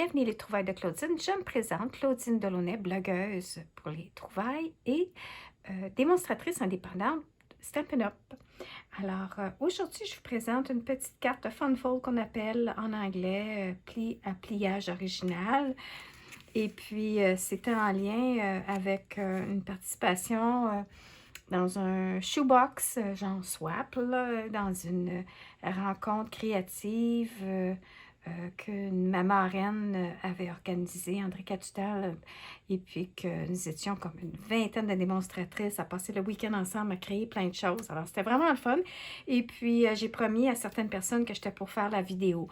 bienvenue les trouvailles de Claudine. Je me présente, Claudine Delaunay, blogueuse pour les trouvailles et démonstratrice indépendante Stampin' Up. Alors, aujourd'hui, je vous présente une petite carte Fun Fold qu'on appelle en anglais pli à pliage original. Et puis, c'était en lien avec une participation dans un shoebox, genre swap, là, dans une rencontre créative que ma marraine avait organisée, André Catutal, et puis que nous étions comme une vingtaine de démonstratrices à passer le week-end ensemble à créer plein de choses. Alors, c'était vraiment le fun. Et puis, j'ai promis à certaines personnes que j'étais pour faire la vidéo.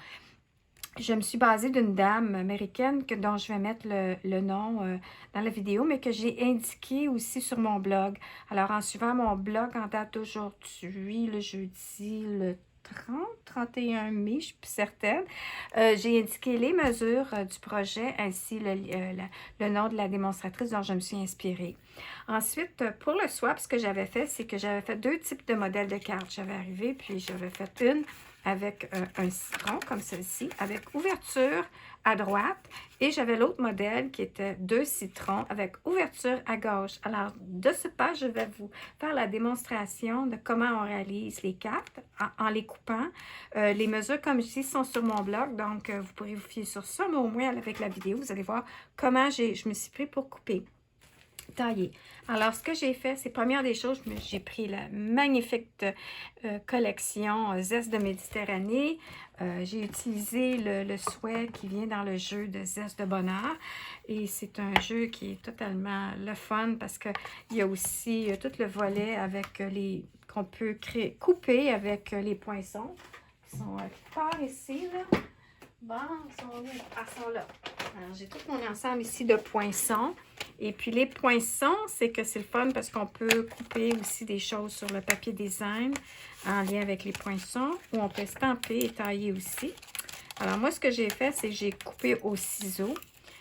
Je me suis basée d'une dame américaine dont je vais mettre le nom dans la vidéo, mais que j'ai indiqué aussi sur mon blog. Alors, en suivant mon blog en date d'aujourd'hui, le jeudi, le 31 mai, je ne suis plus certaine, j'ai indiqué les mesures du projet ainsi le nom de la démonstratrice dont je me suis inspirée. Ensuite, pour le swap, ce que j'avais fait, c'est que j'avais fait deux types de modèles de cartes. J'avais arrivé, puis j'avais fait une avec un citron comme celle-ci, avec ouverture à droite. Et j'avais l'autre modèle qui était deux citrons avec ouverture à gauche. Alors, de ce pas, je vais vous faire la démonstration de comment on réalise les cartes en les coupant. Les mesures, comme je dis, sont sur mon blog, donc vous pourrez vous fier sur ça, mais au moins avec la vidéo, vous allez voir comment je me suis pris pour couper. Taillé. Alors, ce que j'ai fait, c'est première des choses, j'ai pris la magnifique collection Zeste de Méditerranée. J'ai utilisé le souhait qui vient dans le jeu de Zeste de Bonheur. Et c'est un jeu qui est totalement le fun parce qu'il y a aussi tout le volet avec qu'on peut couper avec les poinçons qui sont par ici, là. Bon, elles sont là. Alors, j'ai tout mon ensemble ici de poinçons. Et puis, les poinçons, c'est le fun parce qu'on peut couper aussi des choses sur le papier design en lien avec les poinçons ou on peut stamper et tailler aussi. Alors, moi, ce que j'ai fait, c'est que j'ai coupé au ciseau.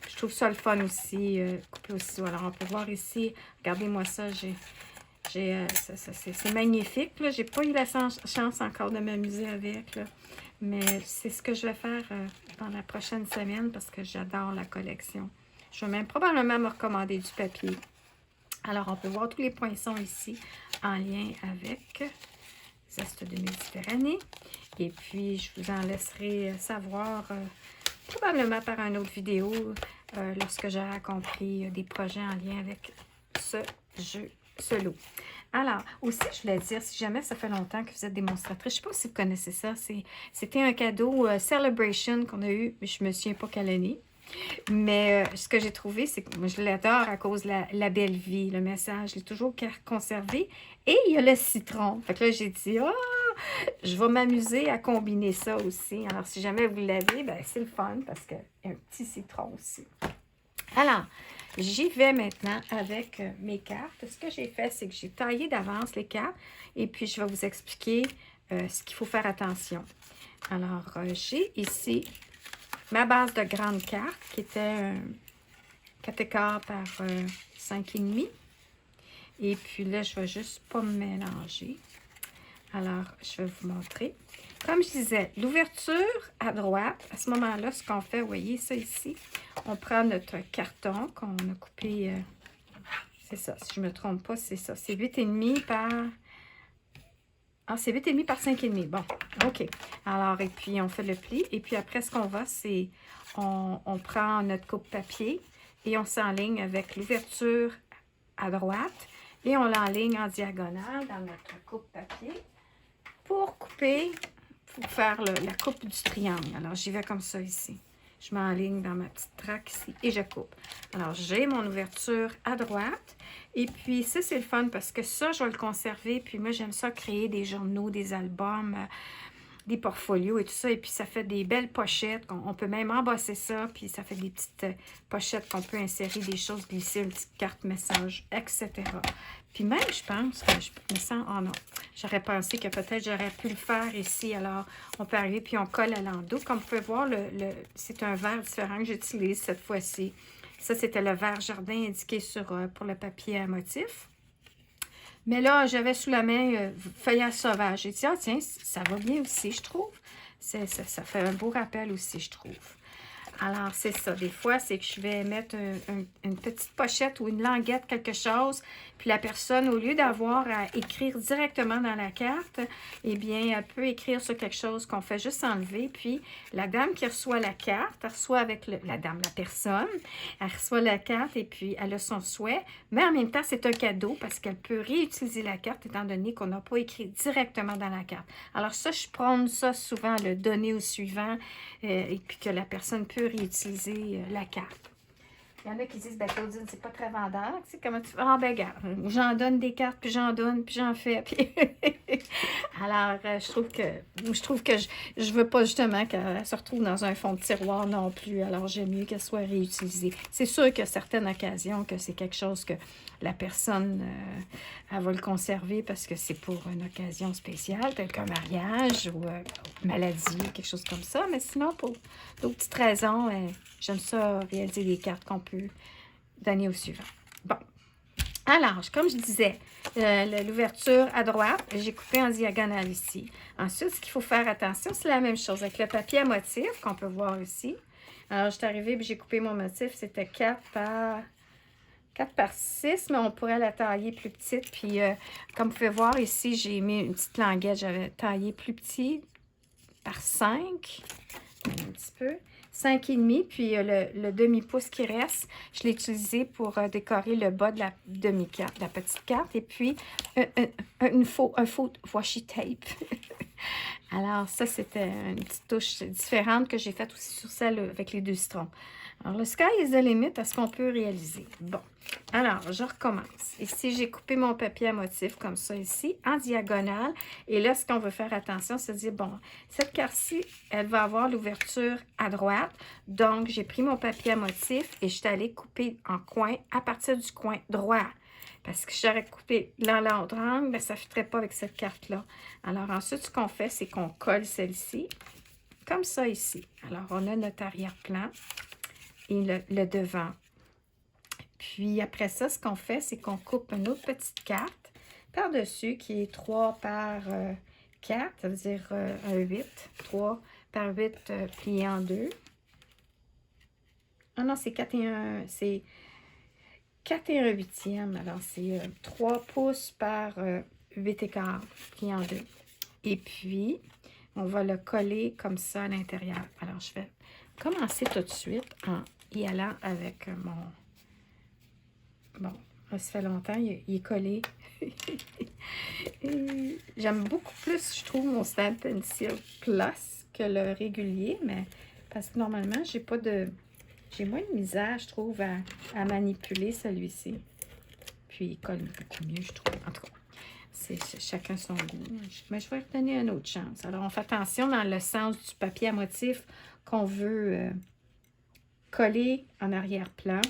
Je trouve ça le fun aussi, couper au ciseau. Alors, on peut voir ici, regardez-moi ça, c'est magnifique. Je n'ai pas eu la chance encore de m'amuser avec, là. Mais c'est ce que je vais faire dans la prochaine semaine parce que j'adore la collection. Je vais même probablement me recommander du papier. Alors, on peut voir tous les poinçons ici en lien avec Zeste de Méditerranée. Et puis, je vous en laisserai savoir probablement par une autre vidéo lorsque j'aurai accompli des projets en lien avec ce jeu, ce lot. Alors, aussi, je voulais dire, si jamais ça fait longtemps que vous êtes démonstratrice, je ne sais pas si vous connaissez ça, c'était un cadeau Celebration qu'on a eu, je ne me souviens pas quelle année. Mais ce que j'ai trouvé, c'est que moi, je l'adore à cause de la belle vie, le message, je l'ai toujours conservé. Et il y a le citron. Fait que là, j'ai dit, je vais m'amuser à combiner ça aussi. Alors, si jamais vous l'avez, ben, c'est le fun parce qu'il y a un petit citron aussi. Alors, j'y vais maintenant avec mes cartes. Ce que j'ai fait, c'est que j'ai taillé d'avance les cartes et puis je vais vous expliquer ce qu'il faut faire attention. Alors, j'ai ici ma base de grande carte qui était 4 par 5,5. Et puis là, je ne vais juste pas me mélanger. Alors, je vais vous montrer. Comme je disais, l'ouverture à droite, à ce moment-là, ce qu'on fait, vous voyez ça ici, on prend notre carton qu'on a coupé, c'est ça, si je ne me trompe pas, c'est ça, c'est 8,5 par... Ah, c'est 8,5 par 5,5, bon, OK. Alors, et puis, on fait le pli, et puis après, ce qu'on va, c'est, on prend notre coupe papier, et on s'enligne avec l'ouverture à droite, et on l'enligne en diagonale dans notre coupe papier, pour couper, pour faire la coupe du triangle. Alors, j'y vais comme ça ici. Je m'enligne dans ma petite traque ici et je coupe. Alors, j'ai mon ouverture à droite. Et puis, ça, c'est le fun parce que ça, je vais le conserver. Puis moi, j'aime ça créer des journaux, des albums, des portfolios et tout ça. Et puis, ça fait des belles pochettes. On peut même embosser ça. Puis, ça fait des petites pochettes qu'on peut insérer des choses, glisser une petite carte message, etc. Puis même, je pense que je me sens... Oh non, j'aurais pensé que peut-être j'aurais pu le faire ici. Alors, on peut arriver puis on colle à l'endos. Comme vous pouvez voir, c'est un verre différent que j'utilise cette fois-ci. Ça, c'était le verre jardin indiqué pour le papier à motif. Mais là, j'avais sous la main feuillage sauvage. J'ai dit, ah tiens, ça va bien aussi, je trouve. Ça fait un beau rappel aussi, je trouve. Alors, c'est ça. Des fois, c'est que je vais mettre une petite pochette ou une languette, quelque chose. Puis la personne, au lieu d'avoir à écrire directement dans la carte, eh bien, elle peut écrire sur quelque chose qu'on fait juste enlever. Puis la dame qui reçoit la carte, elle reçoit avec la personne, elle reçoit la carte et puis elle a son souhait. Mais en même temps, c'est un cadeau parce qu'elle peut réutiliser la carte étant donné qu'on n'a pas écrit directement dans la carte. Alors ça, je prône ça souvent, le donner au suivant et puis que la personne peut réutiliser la carte. Il y en a qui disent, ben Claudine, c'est pas très vendeur. Tu sais, comment tu fais? Ah, ben, regarde, j'en donne des cartes, puis j'en donne, puis j'en fais. Puis... Alors, je trouve que je veux pas justement qu'elle se retrouve dans un fond de tiroir non plus. Alors, j'aime mieux qu'elle soit réutilisée. C'est sûr qu'il y a certaines occasions que c'est quelque chose que la personne, elle va le conserver parce que c'est pour une occasion spéciale, tel qu'un mariage ou maladie, quelque chose comme ça. Mais sinon, pour d'autres petites raisons, j'aime ça réaliser des cartes qu'on peut donner au suivant. Bon. Alors, comme je disais, l'ouverture à droite, j'ai coupé en diagonale ici. Ensuite, ce qu'il faut faire attention, c'est la même chose avec le papier à motif qu'on peut voir ici. Alors, je suis arrivée et j'ai coupé mon motif. C'était 4 par 6, mais on pourrait la tailler plus petite. Puis, comme vous pouvez voir ici, j'ai mis une petite languette. J'avais taillé plus petit par 5, un petit peu. 5,5, puis le demi-pouce qui reste, je l'ai utilisé pour décorer le bas de la demi-carte, de la petite carte, et puis un faux washi tape. Alors ça, c'était une petite touche différente que j'ai faite aussi sur celle avec les 2 citrons. Alors, le sky is the limit à ce qu'on peut réaliser. Bon, alors, je recommence. Ici, j'ai coupé mon papier à motif comme ça ici, en diagonale. Et là, ce qu'on veut faire attention, c'est de dire, bon, cette carte-ci, elle va avoir l'ouverture à droite. Donc, j'ai pris mon papier à motif et je suis allée couper en coin à partir du coin droit. Parce que si j'aurais coupé dans l'autre angle, bien, ça ne fitterait pas avec cette carte-là. Alors, ensuite, ce qu'on fait, c'est qu'on colle celle-ci, comme ça ici. Alors, on a notre arrière-plan et le devant. Puis après ça, ce qu'on fait, c'est qu'on coupe une autre petite carte par-dessus qui est 3 par 4, ça veut dire un 8. 3 par 8 plié en 2. Ah non, c'est 4 et 1, c'est 4 et 1 huitième. Alors, c'est 3 pouces par 8 et quart plié en 2. Et puis, on va le coller comme ça à l'intérieur. Alors, je vais commencer tout de suite en y allant avec mon... Bon, ça fait longtemps, il est collé. J'aime beaucoup plus, je trouve, mon Stamp Pencil Plus que le régulier, mais parce que normalement, j'ai pas de... J'ai moins de misère, je trouve, à manipuler celui-ci. Puis, il colle beaucoup mieux, je trouve. En tout cas, c'est chacun son goût. Mais je vais lui donner une autre chance. Alors, on fait attention dans le sens du papier à motif qu'on veut coller en arrière-plan.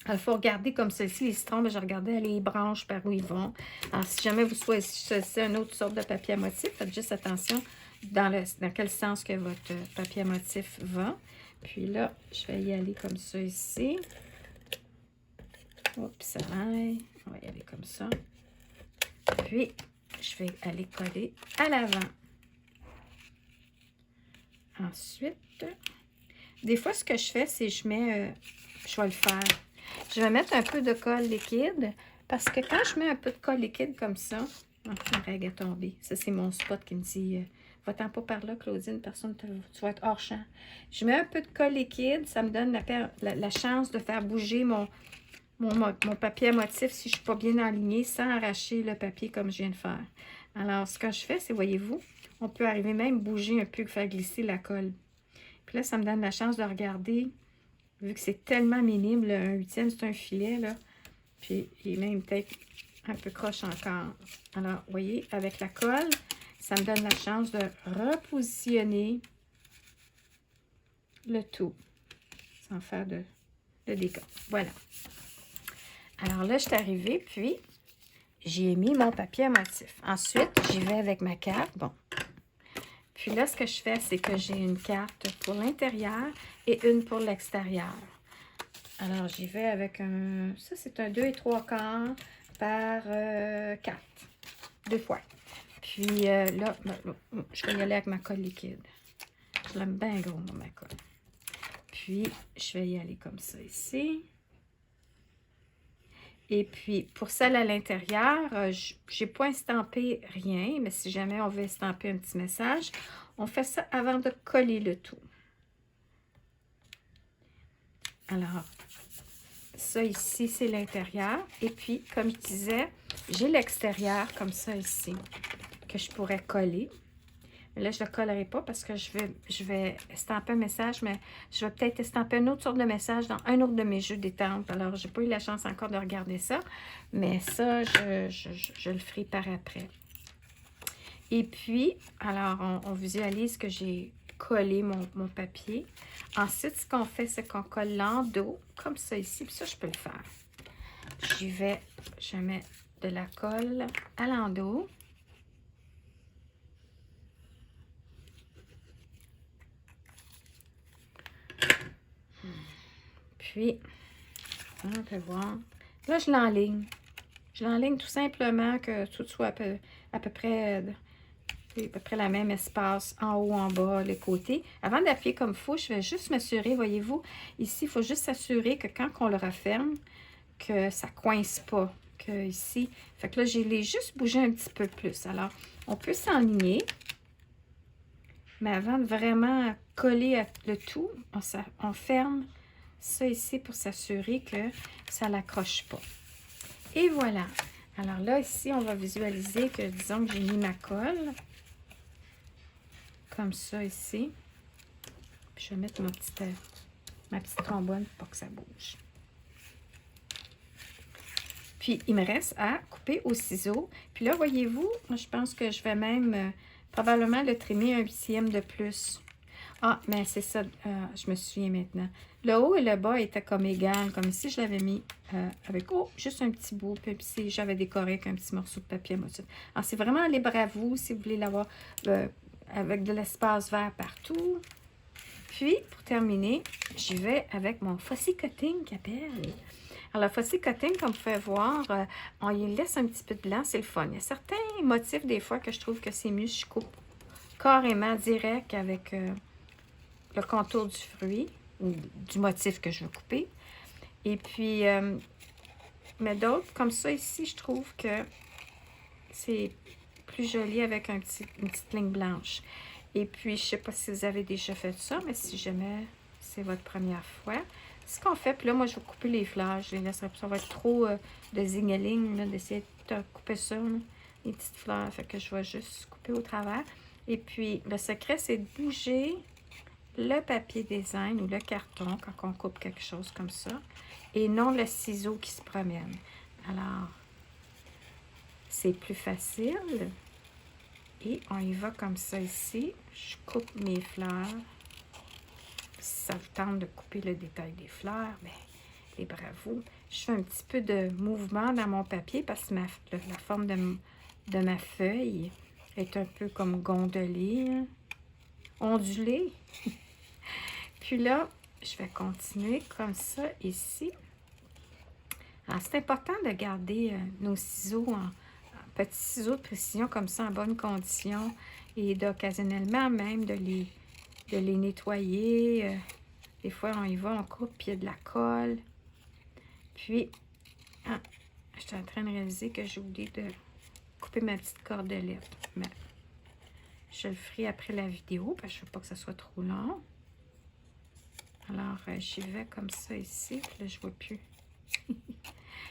Il faut regarder comme ceci, les citrons, mais je regardais les branches par où ils vont. Alors, si jamais vous choisissez une autre sorte de papier à motif, faites juste attention dans quel sens que votre papier à motif va. Puis là, je vais y aller comme ça ici. Oups, ça aille. On va y aller comme ça. Puis, je vais aller coller à l'avant. Ensuite, des fois, ce que je fais, c'est je mets... je vais le faire. Je vais mettre un peu de colle liquide parce que quand je mets un peu de colle liquide comme ça, oh, ma règle est tombée. Ça, c'est mon spot qui me dit va-t'en pas par là, Claudine, personne tu vas être hors champ. Je mets un peu de colle liquide, ça me donne la chance de faire bouger mon papier à motif si je ne suis pas bien alignée sans arracher le papier comme je viens de faire. Alors, ce que je fais, c'est, voyez-vous, on peut arriver même bouger un peu, faire glisser la colle. Puis là, ça me donne la chance de regarder. Vu que c'est tellement minime, là, un huitième, c'est un filet, là. Puis, il est même peut-être un peu croche encore. Alors, vous voyez, avec la colle, ça me donne la chance de repositionner le tout sans faire de dégâts. Voilà. Alors là, je suis arrivée, puis j'y ai mis mon papier à motif. Ensuite, j'y vais avec ma carte. Bon. Puis là, ce que je fais, c'est que j'ai une carte pour l'intérieur et une pour l'extérieur. Alors, j'y vais avec un... Ça, c'est un 2 et 3 quarts par 4. 2 fois. Puis là, je vais y aller avec ma colle liquide. Je l'aime bien gros, ma colle. puis, je vais y aller comme ça ici. Et puis, pour celle à l'intérieur, je n'ai pas estampé rien, mais si jamais on veut estamper un petit message, on fait ça avant de coller le tout. Alors, ça ici, c'est l'intérieur. Et puis, comme je disais, j'ai l'extérieur comme ça ici, que je pourrais coller. Mais là, je ne le collerai pas parce que je vais estamper un message, mais je vais peut-être estamper une autre sorte de message dans un autre de mes jeux d'étampe. Alors, je n'ai pas eu la chance encore de regarder ça, mais ça, je le ferai par après. Et puis, alors, on visualise que j'ai collé mon papier. Ensuite, ce qu'on fait, c'est qu'on colle l'endos, comme ça ici. Puis ça, je peux le faire. Je mets de la colle à l'endos. Puis, on peut voir. Là, je l'enligne. Je l'enligne tout simplement que tout soit à peu près la même espace en haut, en bas, les côtés. Avant d'appuyer comme il faut, je vais juste m'assurer, voyez-vous, ici, il faut juste s'assurer que quand on le referme, que ça ne coince pas. Que ici, fait que là, je l'ai juste bougé un petit peu plus. Alors, on peut s'enligner, mais avant de vraiment coller le tout, on ferme ça ici pour s'assurer que ça ne l'accroche pas. Et voilà. Alors là, ici, on va visualiser que, disons que j'ai mis ma colle. Comme ça, ici. Puis je vais mettre ma petite trombone pour pas que ça bouge. Puis, il me reste à couper au ciseau. Puis là, voyez-vous, moi, je pense que je vais même probablement le trimer 1/8 de plus. Ah, mais c'est ça, je me souviens maintenant. Le haut et le bas étaient comme égal, comme si je l'avais mis avec, juste un petit bout, puis si j'avais décoré avec un petit morceau de papier motif. Alors, c'est vraiment libre à vous, si vous voulez l'avoir avec de l'espace vert partout. Puis, pour terminer, j'y vais avec mon Fussy Cutting qui appelle. Alors, le Fussy Cutting, comme vous pouvez voir, on y laisse un petit peu de blanc, c'est le fun. Il y a certains motifs, des fois, que je trouve que c'est mieux si je coupe carrément direct avec le contour du fruit ou du motif que je veux couper. Et puis, mais d'autres, comme ça ici, je trouve que c'est plus joli avec une petite ligne blanche. Et puis, je ne sais pas si vous avez déjà fait ça, mais si jamais c'est votre première fois, ce qu'on fait, puis là, moi, je vais couper les fleurs. Je les laisserai, ça va être trop de zingeling, d'essayer de couper ça, là, les petites fleurs. Fait que je vais juste couper au travers. Et puis, le secret, c'est de bouger le papier design ou le carton quand on coupe quelque chose comme ça et non le ciseau qui se promène. Alors, c'est plus facile. Et on y va comme ça ici. Je coupe mes fleurs. Si ça vous tente de couper le détail des fleurs, bien, libre à vous. Je fais un petit peu de mouvement dans mon papier parce que la forme de ma feuille est un peu comme gondolée, hein, ondulée. Puis là, je vais continuer comme ça ici. Alors, c'est important de garder nos ciseaux en petits ciseaux de précision comme ça en bonne condition et d'occasionnellement même de les nettoyer. Des fois, on y va, on coupe, puis il y a de la colle. Puis, je suis en train de réaliser que j'ai oublié de couper ma petite cordelette. Mais je le ferai après la vidéo parce que je ne veux pas que ça soit trop long. Alors, j'y vais comme ça ici. Puis là, je ne vois plus.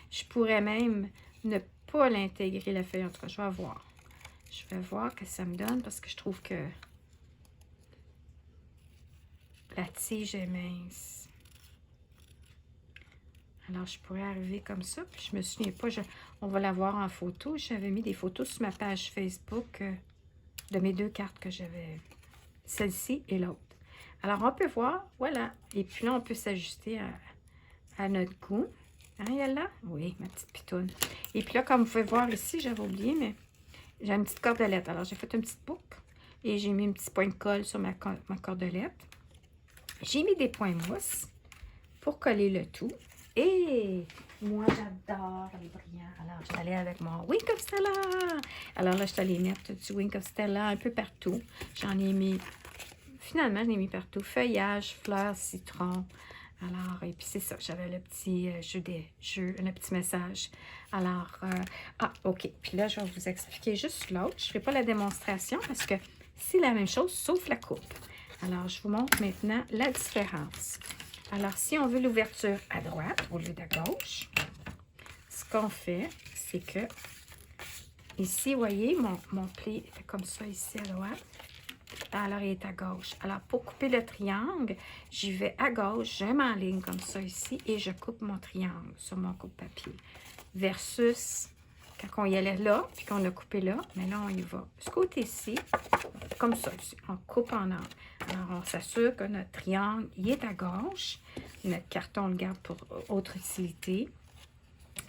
Je pourrais même ne pas l'intégrer, la feuille. En tout cas, je vais voir. Je vais voir ce que ça me donne parce que je trouve que la tige est mince. Alors, je pourrais arriver comme ça. Puis je me souviens pas, on va la voir en photo. J'avais mis des photos sur ma page Facebook de mes deux cartes que j'avais. Celle-ci et l'autre. Alors, on peut voir, voilà. Et puis là, on peut s'ajuster à notre goût. Hein, Yalla? Oui, ma petite pitoune. Et puis là, comme vous pouvez voir ici, j'avais oublié, mais j'ai une petite cordelette. Alors, j'ai fait une petite boucle et j'ai mis un petit point de colle sur ma cordelette. J'ai mis des points mousse pour coller le tout. Et moi, j'adore les brillants. Alors, je suis allée avec mon Wink of Stella. Alors là, je suis allée mettre du Wink of Stella un peu partout. J'en ai mis finalement, je l'ai mis partout. Feuillage, fleurs, citron. Alors, et puis c'est ça, j'avais le petit le petit message. Alors, OK. Puis là, je vais vous expliquer juste l'autre. Je ne ferai pas la démonstration parce que c'est la même chose, sauf la coupe. Alors, je vous montre maintenant la différence. Alors, si on veut l'ouverture à droite au lieu de gauche, ce qu'on fait, c'est que ici, vous voyez, mon pli est comme ça ici à droite. Alors, il est à gauche. Alors, pour couper le triangle, j'y vais à gauche, je m'enligne comme ça ici et je coupe mon triangle sur mon coupe-papier. Versus quand on y allait là, puis qu'on a coupé là, mais là, on y va. Ce côté-ci, comme ça ici, on coupe en angle. Alors, on s'assure que notre triangle, il est à gauche. Notre carton, on le garde pour autre utilité.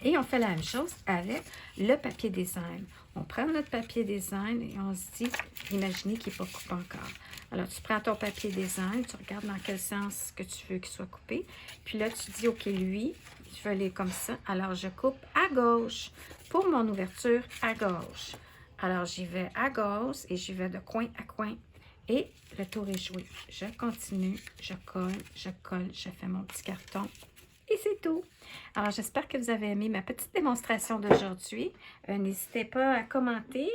Et on fait la même chose avec le papier design. On prend notre papier design et on se dit, imaginez qu'il n'est pas coupé encore. Alors, tu prends ton papier design, tu regardes dans quel sens que tu veux qu'il soit coupé. Puis là, tu dis, OK, lui, je veux aller comme ça. Alors, je coupe à gauche pour mon ouverture à gauche. Alors, j'y vais à gauche et j'y vais de coin à coin. Et le tour est joué. Je continue, je colle, je fais mon petit carton. Et c'est tout. Alors, j'espère que vous avez aimé ma petite démonstration d'aujourd'hui. N'hésitez pas à commenter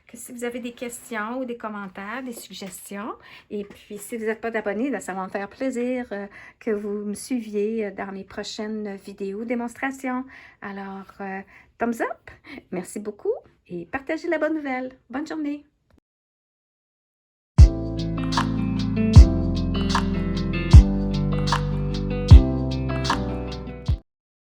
que si vous avez des questions ou des commentaires, des suggestions. Et puis, si vous n'êtes pas d'abonnés, ça va me faire plaisir que vous me suiviez dans mes prochaines vidéos démonstrations. Alors, thumbs up. Merci beaucoup et partagez la bonne nouvelle. Bonne journée.